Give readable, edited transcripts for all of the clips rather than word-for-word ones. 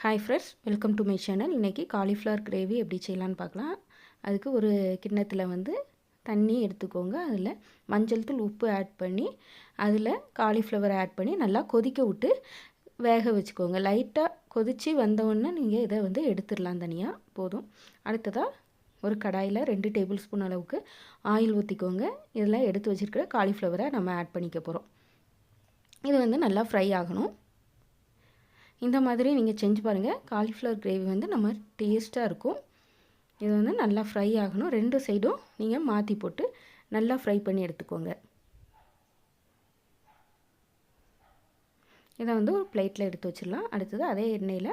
Hi friends, welcome to my channel. இன்றைக்கி cauliflower gravy எப்படி செய்யலான்னு பார்க்கலாம். அதுக்கு ஒரு கிண்ணத்தில் வந்து தண்ணி எடுத்துக்கோங்க. அதில் மஞ்சள் தூள், உப்பு ஆட் பண்ணி அதில் காலிஃப்ளவர் ஆட் பண்ணி நல்லா கொதிக்க விட்டு வேக வச்சுக்கோங்க. லைட்டாக கொதித்து வந்தவுடனே நீங்கள் இதை வந்து எடுத்துடலாம் தனியாக. போதும். அடுத்ததாக ஒரு கடாயில் 2 டேபிள் ஸ்பூன் அளவுக்கு ஆயில் ஊற்றிக்கோங்க. இதில் எடுத்து வச்சுருக்கிற காலிஃப்ளவரை நம்ம ஆட் பண்ணிக்க போகிறோம். இது வந்து நல்லா ஃப்ரை ஆகணும். இந்த மாதிரி நீங்கள் செஞ்சு பாருங்கள். காலிஃப்ளவர் கிரேவி வந்து நம்ம டேஸ்ட்டாக இருக்கும். இது வந்து நல்லா ஃப்ரை ஆகணும். 2 சைடும் நீங்கள் மாற்றி போட்டு நல்லா ஃப்ரை பண்ணி எடுத்துக்கோங்க. இதை வந்து ஒரு பிளேட்டில் எடுத்து வச்சிடலாம். அடுத்தது அதே எண்ணெயில்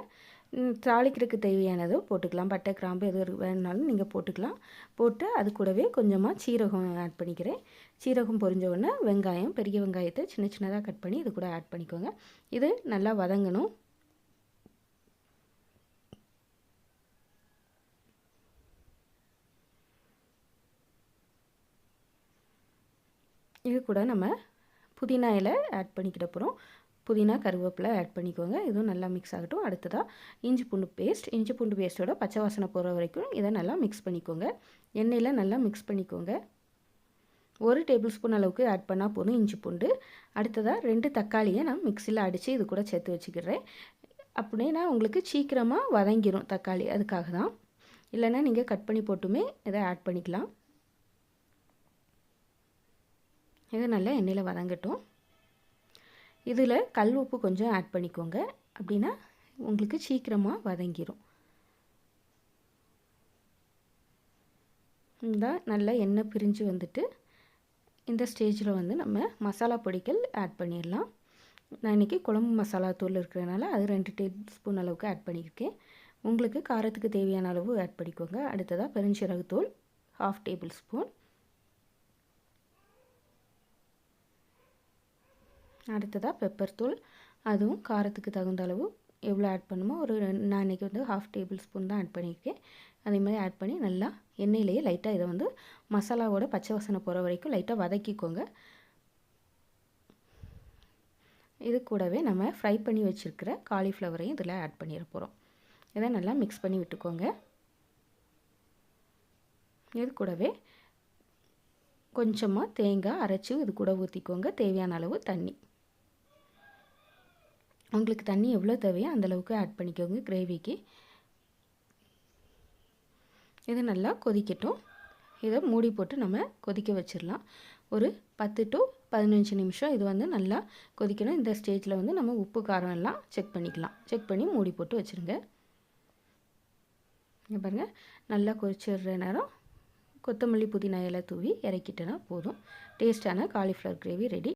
தாளிக்கிறதுக்கு தேவையானது போட்டுக்கலாம். பட்டை, கிராம்பு எது வேணுனாலும் நீங்கள் போட்டுக்கலாம். போட்டு அது கூடவே கொஞ்சமாக சீரகம் ஆட் பண்ணிக்கிறேன். சீரகம் பொரிஞ்ச உடனே வெங்காயம், பெரிய வெங்காயத்தை சின்ன சின்னதாக கட் பண்ணி இது கூட ஆட் பண்ணிக்கோங்க. இது நல்லா வதங்கணும். இது கூட நம்ம புதினா இலை ஆட் பண்ணிக்கிட்ட போகிறோம். புதினா, கருவேப்பிலை ஆட் பண்ணிக்கோங்க. இதுவும் நல்லா மிக்ஸ் ஆகட்டும். அடுத்ததாக இஞ்சி பூண்டு பேஸ்ட்டோட பச்சை வாசனை போகிற வரைக்கும் இதை நல்லா மிக்ஸ் பண்ணிக்கோங்க. எண்ணெயில் நல்லா மிக்ஸ் பண்ணிக்கோங்க. 1 டேபிள் ஸ்பூன் அளவுக்கு ஆட் பண்ணால் போதும் இஞ்சி பூண்டு. அடுத்ததாக 2 தக்காளியை நான் மிக்சியில் அடித்து இது கூட சேர்த்து வச்சுக்கிறேன். அப்படின்னா உங்களுக்கு சீக்கிரமாக வதங்கிடும் தக்காளி, அதுக்காக தான். இல்லைன்னா நீங்கள் கட் பண்ணி போட்டுமே இதை ஆட் பண்ணிக்கலாம். இது நல்லா எண்ணெயில் வதங்கட்டும். இதில் கல் உப்பு கொஞ்சம் ஆட் பண்ணிக்கோங்க. அப்படின்னா உங்களுக்கு சீக்கிரமாக வதங்கிடும். இந்த நல்லா எண்ணெய் பிரிஞ்சு வந்துட்டு இந்த ஸ்டேஜில் வந்து நம்ம மசாலா பொடிகள் ஆட் பண்ணிடலாம். நான் இன்றைக்கி குழம்பு மசாலா தூள் இருக்கிறதுனால அது 2 டேபிள் ஸ்பூன் அளவுக்கு ஆட் பண்ணியிருக்கேன். உங்களுக்கு காரத்துக்கு தேவையான அளவு ஆட் பண்ணிக்கோங்க. அடுத்ததாக பெருஞ்சீரகத்தூள் 1/2 டேபிள் ஸ்பூன். அடுத்ததாக பெப்பர் தூள், அதுவும் காரத்துக்கு தகுந்த அளவு எவ்வளோ ஆட் பண்ணுமோ நான் இன்றைக்கி வந்து 1/2 டேபிள் ஸ்பூன் தான் ஆட் பண்ணியிருக்கேன். அதே மாதிரி ஆட் பண்ணி நல்லா எண்ணெயிலேயே லைட்டாக இதை வந்து மசாலாவோட பச்சை வாசனை போகிற வரைக்கும் லைட்டாக வதக்கிக்கோங்க. இது கூடவே நம்ம ஃப்ரை பண்ணி வச்சுருக்கிற காலிஃப்ளவரையும் இதில் ஆட் பண்ணிட போகிறோம். இதை நல்லா மிக்ஸ் பண்ணி விட்டுக்கோங்க. இது கூடவே கொஞ்சமாக தேங்காய் அரைச்சி இது கூட ஊற்றிக்கோங்க. தேவையான அளவு தண்ணி, உங்களுக்கு தண்ணி எவ்வளோ தேவையோ அந்தளவுக்கு ஆட் பண்ணிக்கோங்க கிரேவிக்கு. இது நல்லா கொதிக்கட்டும். இதை மூடி போட்டு நம்ம கொதிக்க வச்சிடலாம். ஒரு 10 to 15 நிமிஷம் இது வந்து நல்லா கொதிக்கணும். இந்த ஸ்டேஜில் வந்து நம்ம உப்பு காரம் எல்லாம் செக் பண்ணிக்கலாம். செக் பண்ணி மூடி போட்டு வச்சுருங்க. இங்கே பாருங்கள், நல்லா கொதிச்சிடுற நேரம் கொத்தமல்லி, புதினா இலை தூவி இறக்கிட்டேன்னா போதும். டேஸ்டான காலிஃப்ளவர் கிரேவி ரெடி.